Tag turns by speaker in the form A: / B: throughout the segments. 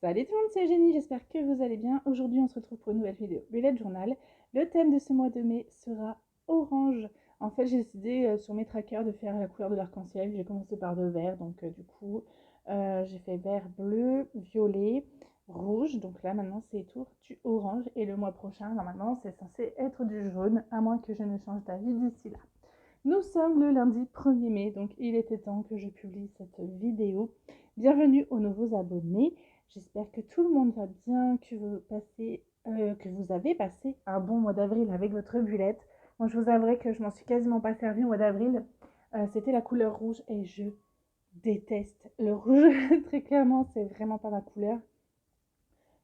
A: Salut tout le monde, c'est Eugénie, j'espère que vous allez bien. Aujourd'hui, on se retrouve pour une nouvelle vidéo Bullet Journal. Le thème de ce mois de mai sera orange. En fait, j'ai décidé sur mes trackers de faire la couleur de l'arc-en-ciel. J'ai commencé par le vert, donc du coup, j'ai fait vert, bleu, violet, rouge. Donc là, maintenant, c'est tour du orange. Et le mois prochain, normalement, c'est censé être du jaune, à moins que je ne change d'avis d'ici là. Nous sommes le lundi 1er mai, donc il était temps que je publie cette vidéo. Bienvenue aux nouveaux abonnés. J'espère que tout le monde va bien, que vous avez passé un bon mois d'avril avec votre bulette. Moi, je vous avouerai que je m'en suis quasiment pas servi au mois d'avril. C'était la couleur rouge et je déteste le rouge. Très clairement, c'est vraiment pas ma couleur.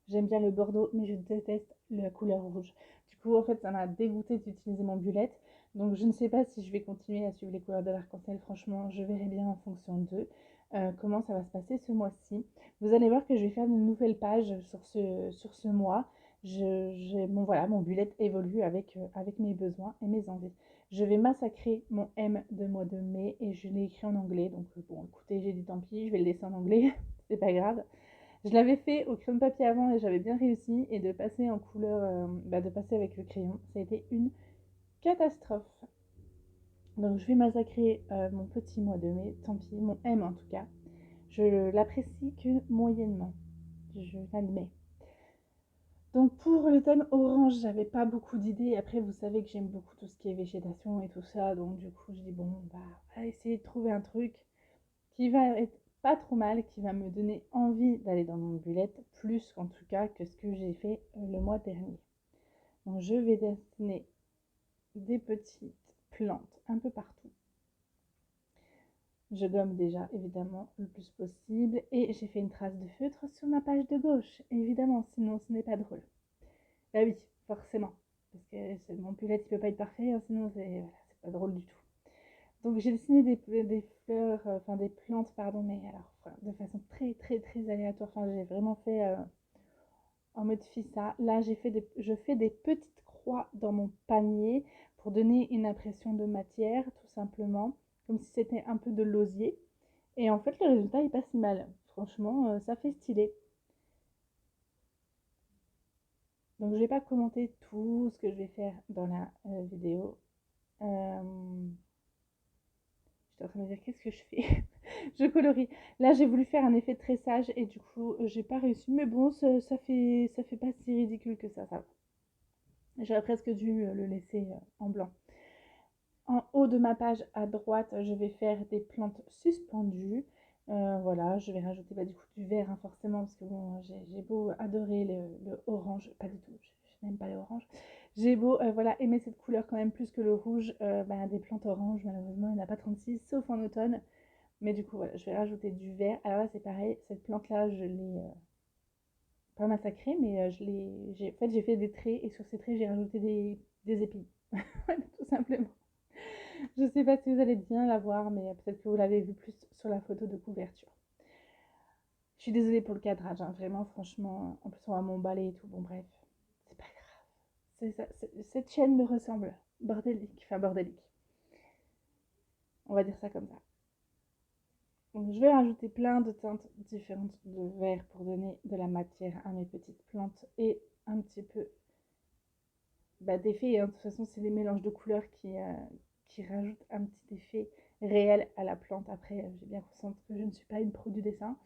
A: J'aime bien le bordeaux, mais je déteste la couleur rouge. Du coup, en fait, ça m'a dégoûté d'utiliser mon bullet. Donc, je ne sais pas si je vais continuer à suivre les couleurs de l'arc-en-ciel. Franchement, je verrai bien en fonction d'eux comment ça va se passer ce mois-ci. Vous allez voir que je vais faire une nouvelle page sur ce mois. Voilà, mon bullet évolue avec mes besoins et mes envies. Je vais massacrer mon M de mois de mai et je l'ai écrit en anglais. Donc, bon, écoutez, j'ai dit tant pis, je vais le laisser en anglais. C'est pas grave. Je l'avais fait au crayon de papier avant et j'avais bien réussi. Et de passer en couleur, de passer avec le crayon, ça a été une catastrophe. Donc je vais massacrer mon petit mois de mai, tant pis, mon M en tout cas. Je l'apprécie que moyennement, je l'admets. Donc pour le thème orange, j'avais pas beaucoup d'idées. Après, vous savez que j'aime beaucoup tout ce qui est végétation et tout ça. Donc du coup, je dis bon, on va essayer de trouver un truc qui va être pas trop mal, qui va me donner envie d'aller dans mon bullet, plus qu'en tout cas que ce que j'ai fait le mois dernier. Donc je vais dessiner des petites plantes un peu partout. Je gomme déjà évidemment le plus possible et j'ai fait une trace de feutre sur ma page de gauche, évidemment, sinon ce n'est pas drôle. Bah oui, forcément, parce que mon bullet il peut pas être parfait, hein, sinon c'est pas drôle du tout. Donc j'ai dessiné des fleurs, enfin des plantes, pardon, mais alors voilà, de façon très aléatoire. Enfin, j'ai vraiment fait en mode fissa. Là, je fais des petites croix dans mon panier pour donner une impression de matière, tout simplement, comme si c'était un peu de l'osier. Et en fait, le résultat est pas si mal. Franchement, ça fait stylé. Donc, je vais pas commenter tout ce que je vais faire dans la vidéo. Euh, J'étais en train de me dire qu'est-ce que je fais. Je colorie. Là, j'ai voulu faire un effet de tressage et du coup, j'ai pas réussi. Mais bon, ça fait pas si ridicule que ça va. J'aurais presque dû le laisser en blanc. En haut de ma page à droite, je vais faire des plantes suspendues. Voilà, je vais rajouter du coup du vert, hein, forcément, parce que bon, j'ai beau adorer le orange, pas du tout, je n'aime pas les oranges. J'ai beau voilà, aimer cette couleur quand même plus que le rouge, des plantes oranges, malheureusement, il n'y en a pas 36, sauf en automne. Mais du coup, voilà, je vais rajouter du vert. Alors là, c'est pareil, cette plante-là, je l'ai pas massacrée, mais en fait, j'ai fait des traits et sur ces traits, j'ai rajouté des épines, tout simplement. Je ne sais pas si vous allez bien la voir, mais peut-être que vous l'avez vu plus sur la photo de couverture. Je suis désolée pour le cadrage, hein, vraiment, franchement. En plus, on va m'emballer et tout. Bon, bref, c'est pas grave. Cette chaîne me ressemble. Bordélique, enfin bordélique. On va dire ça comme ça. Donc, je vais rajouter plein de teintes différentes de vert pour donner de la matière à mes petites plantes et un petit peu d'effet. Hein. De toute façon, c'est les mélanges de couleurs qui rajoutent un petit effet réel à la plante. Après, j'ai bien conscience que je ne suis pas une pro du dessin.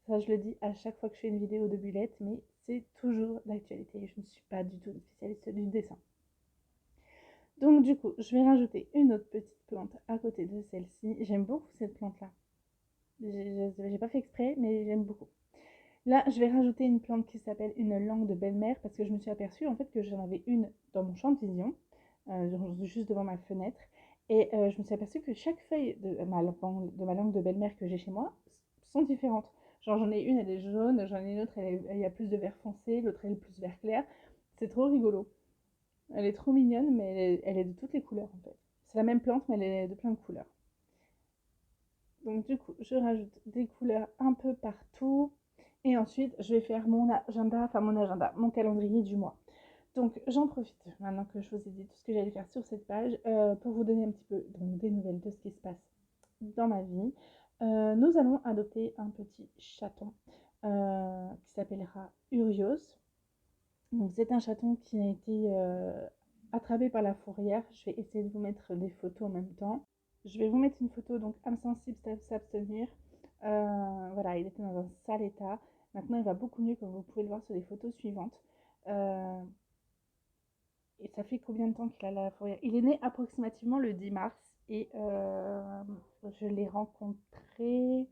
A: Ça, je le dis à chaque fois que je fais une vidéo de bullet, mais c'est toujours d'actualité. Je ne suis pas du tout une spécialiste du dessin. Donc, du coup, je vais rajouter une autre petite plante à côté de celle-ci. J'aime beaucoup cette plante-là. J'ai pas fait exprès, mais j'aime beaucoup. Là, je vais rajouter une plante qui s'appelle une langue de belle-mère parce que je me suis aperçue en fait que j'en avais une dans mon champ de vision, juste devant ma fenêtre. Et je me suis aperçue que chaque feuille de ma langue de belle-mère que j'ai chez moi sont différentes. Genre j'en ai une, elle est jaune, j'en ai une autre, il y a plus de vert foncé, l'autre elle est plus vert clair. C'est trop rigolo. Elle est trop mignonne, mais elle est de toutes les couleurs en fait. C'est la même plante, mais elle est de plein de couleurs. Donc du coup, je rajoute des couleurs un peu partout. Et ensuite, je vais faire mon calendrier du mois. Donc j'en profite, maintenant que je vous ai dit tout ce que j'allais faire sur cette page, pour vous donner un petit peu des nouvelles de ce qui se passe dans ma vie. Nous allons adopter un petit chaton. qui s'appellera Urios. Donc c'est un chaton qui a été attrapé par la fourrière. Je vais essayer de vous mettre des photos en même temps. Je vais vous mettre une photo, donc âme sensible, s'abstenir. Voilà, il était dans un sale état. Maintenant, il va beaucoup mieux, comme vous pouvez le voir sur les photos suivantes. Euh, et ça fait combien de temps qu'il a la fourrière? Il est né approximativement le 10 mars et je l'ai rencontré,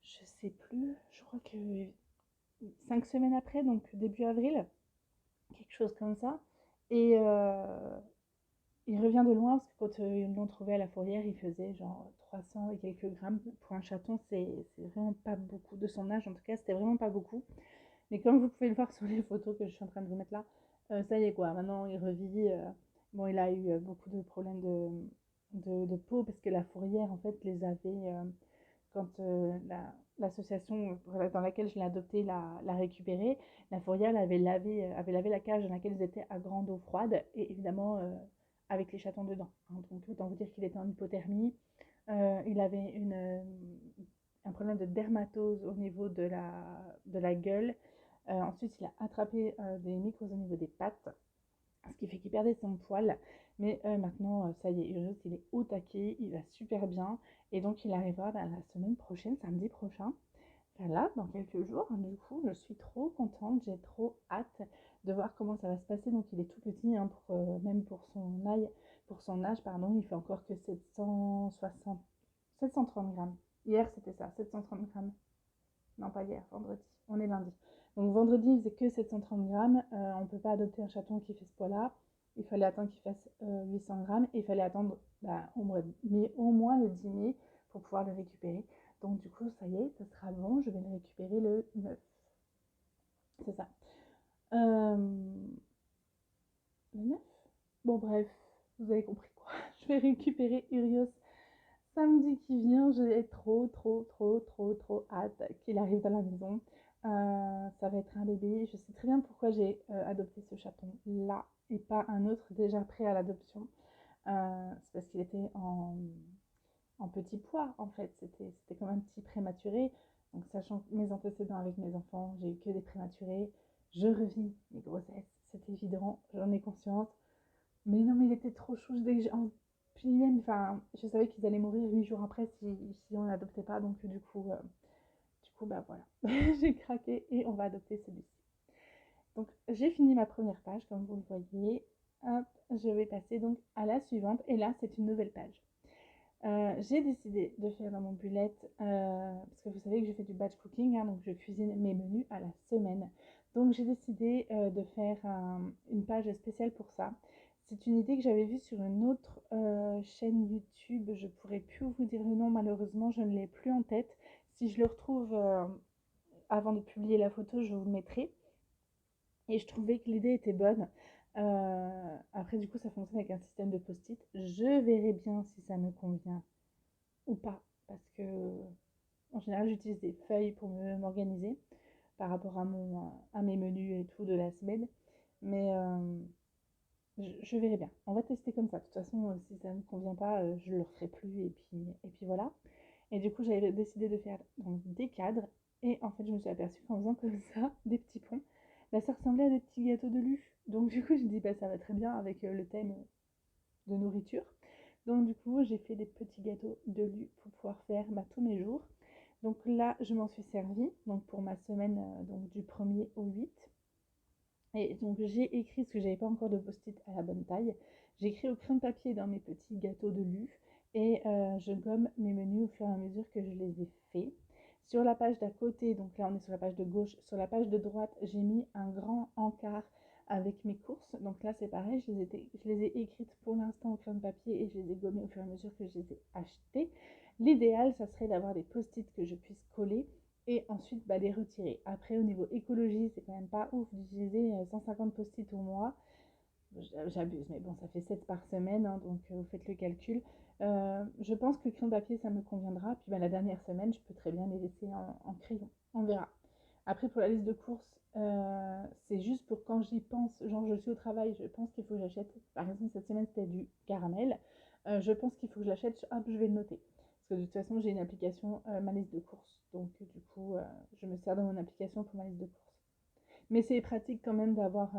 A: je sais plus, je crois que 5 semaines après, donc début avril, quelque chose comme ça. Et il revient de loin parce que quand ils l'ont trouvé à la fourrière, il faisait genre 300 et quelques grammes. Pour un chaton, c'est vraiment pas beaucoup. De son âge, en tout cas, c'était vraiment pas beaucoup. Mais comme vous pouvez le voir sur les photos que je suis en train de vous mettre là, ça y est quoi. Maintenant, il revit. Bon, il a eu beaucoup de problèmes de peau parce que la fourrière, en fait, les avait. Quand l'association dans laquelle je l'ai adopté l'a récupéré, la fourrière avait lavé la cage dans laquelle ils étaient à grande eau froide et évidemment avec les chatons dedans. Hein. Donc autant vous dire qu'il était en hypothermie. Il avait un problème de dermatose au niveau de la gueule. Ensuite, il a attrapé des micros au niveau des pattes, ce qui fait qu'il perdait son poil. Mais maintenant, ça y est, Urios, il est au taquet, il va super bien. Et donc, il arrivera la semaine prochaine, samedi prochain. Enfin, là, dans quelques jours. Du coup, je suis trop contente, j'ai trop hâte de voir comment ça va se passer. Donc, il est tout petit, hein, même pour son âge, pardon, il fait encore que 730 grammes. Hier, c'était ça, 730 grammes. Non, pas hier, vendredi. On est lundi. Donc vendredi, il faisait que 730 grammes. On ne peut pas adopter un chaton qui fait ce poids-là. Il fallait attendre qu'il fasse 800 grammes. Et il fallait attendre au moins le 10 mai pour pouvoir le récupérer. Donc du coup, ça y est, ça sera bon. Je vais le récupérer le 9. C'est ça. Euh, le 9. Bon, bref, vous avez compris quoi. Je vais récupérer Urios samedi qui vient. J'ai trop hâte qu'il arrive dans la maison. Ça va être un bébé. Je sais très bien pourquoi j'ai adopté ce chaton là et pas un autre déjà prêt à l'adoption. C'est parce qu'il était en petit poids en fait. C'était comme un petit prématuré. Donc sachant mes antécédents avec mes enfants, j'ai eu que des prématurés. Je revis mes grossesses, c'est évident, j'en ai conscience. Mais non, mais il était trop chou. Puis même, enfin, je savais qu'ils allaient mourir 8 jours après si on n'adoptait pas. Donc du coup, bah voilà, j'ai craqué et on va adopter celui-ci. Donc j'ai fini ma première page, comme vous le voyez. Hop, je vais passer donc à la suivante. Et là, c'est une nouvelle page. J'ai décidé de faire dans mon bullet, parce que vous savez que je fais du batch cooking, hein, donc je cuisine mes menus à la semaine. Donc j'ai décidé de faire une page spéciale pour ça. C'est une idée que j'avais vue sur une autre chaîne YouTube. Je pourrais plus vous dire le nom, malheureusement, je ne l'ai plus en tête. Si je le retrouve avant de publier la photo, je vous le mettrai. Et je trouvais que l'idée était bonne. Après, du coup, ça fonctionne avec un système de post-it. Je verrai bien si ça me convient ou pas. Parce que, en général, j'utilise des feuilles pour m'organiser par rapport à mes menus et tout de la semaine. Mais je verrai bien. On va tester comme ça. De toute façon, si ça ne me convient pas, je ne le referai plus. Et puis voilà. Et du coup, j'avais décidé de faire donc, des cadres. Et en fait, je me suis aperçue qu'en faisant comme ça, des petits ponts, bah, ça ressemblait à des petits gâteaux de lu. Donc du coup, je me dis, bah, ça va très bien avec le thème de nourriture. Donc du coup, j'ai fait des petits gâteaux de lu pour pouvoir faire bah, tous mes jours. Donc là, je m'en suis servie donc pour ma semaine donc du 1er au 8. Et donc j'ai écrit, parce que j'avais pas encore de post-it à la bonne taille, j'ai écrit au crayon de papier dans mes petits gâteaux de lu et je gomme mes menus au fur et à mesure que je les ai faits. Sur la page d'à côté, donc là on est sur la page de gauche, sur la page de droite, j'ai mis un grand encart avec mes courses. Donc là c'est pareil, je les ai écrites pour l'instant au crayon de papier et je les ai gommées au fur et à mesure que je les ai achetées. L'idéal, ça serait d'avoir des post-it que je puisse coller et ensuite bah, les retirer. Après, au niveau écologie, c'est quand même pas ouf d'utiliser 150 post-it au mois. J'abuse, mais bon, ça fait 7 par semaine, hein, donc vous faites le calcul. Je pense que le crayon papier, ça me conviendra. Puis bah, la dernière semaine, je peux très bien les laisser en crayon. On verra. Après, pour la liste de courses, c'est juste pour quand j'y pense. Genre, je suis au travail, je pense qu'il faut que j'achète. Par exemple, cette semaine, c'était du caramel. Je pense qu'il faut que je l'achète. Hop, je vais le noter. Parce que de toute façon, j'ai une application, ma liste de courses. Donc, du coup, je me sers de mon application pour ma liste de courses. Mais c'est pratique quand même d'avoir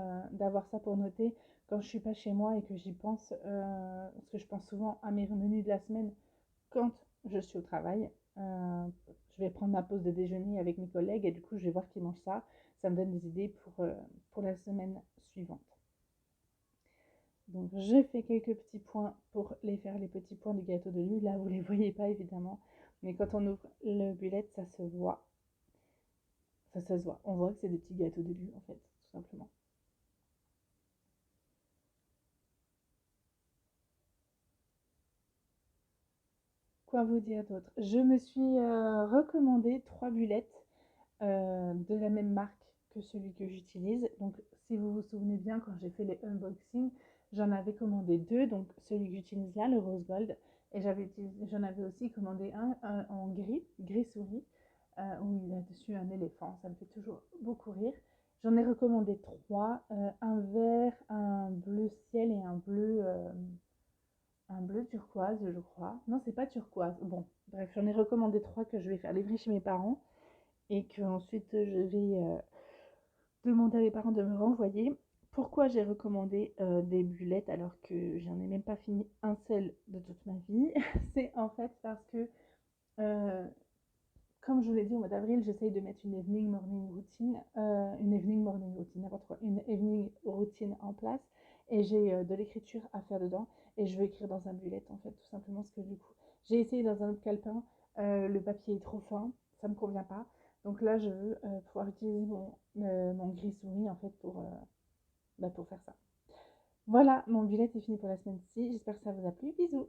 A: ça pour noter quand je suis pas chez moi et que j'y pense. Parce que je pense souvent à mes menus de la semaine quand je suis au travail. Je vais prendre ma pause de déjeuner avec mes collègues et du coup, je vais voir qu'ils mangent ça. Ça me donne des idées pour la semaine suivante. Donc, je fais quelques petits points pour les faire, les petits points du gâteau de lui. Là, vous ne les voyez pas évidemment. Mais quand on ouvre le bullet, ça se voit. Ça se voit. On voit que c'est des petits gâteaux de lui, en fait, tout simplement. Quoi vous dire d'autre? Je me suis recommandé 3 bulettes de la même marque que celui que j'utilise. Donc, si vous vous souvenez bien, quand j'ai fait les unboxings, j'en avais commandé deux. Donc, celui que j'utilise là, le Rose Gold. Et j'en avais aussi commandé un en gris souris, où il y a dessus un éléphant. Ça me fait toujours beaucoup rire. J'en ai recommandé trois, un vert, un bleu ciel et un bleu turquoise, je crois. Non, c'est pas turquoise. Bon, bref, j'en ai recommandé trois que je vais faire livrer chez mes parents et que ensuite je vais demander à mes parents de me renvoyer. Pourquoi j'ai recommandé des bulettes alors que j'en ai même pas fini un seul de toute ma vie? C'est en fait parce que, euh, comme je vous l'ai dit au mois d'avril, j'essaye de mettre une evening morning routine, n'importe quoi, une evening routine en place et j'ai de l'écriture à faire dedans et je veux écrire dans un bullet en fait, tout simplement parce que du coup, j'ai essayé dans un autre calepin, le papier est trop fin, ça me convient pas. Donc là, je veux pouvoir utiliser mon gris souris en fait pour faire ça. Voilà, mon bullet est fini pour la semaine-ci. J'espère que ça vous a plu. Bisous!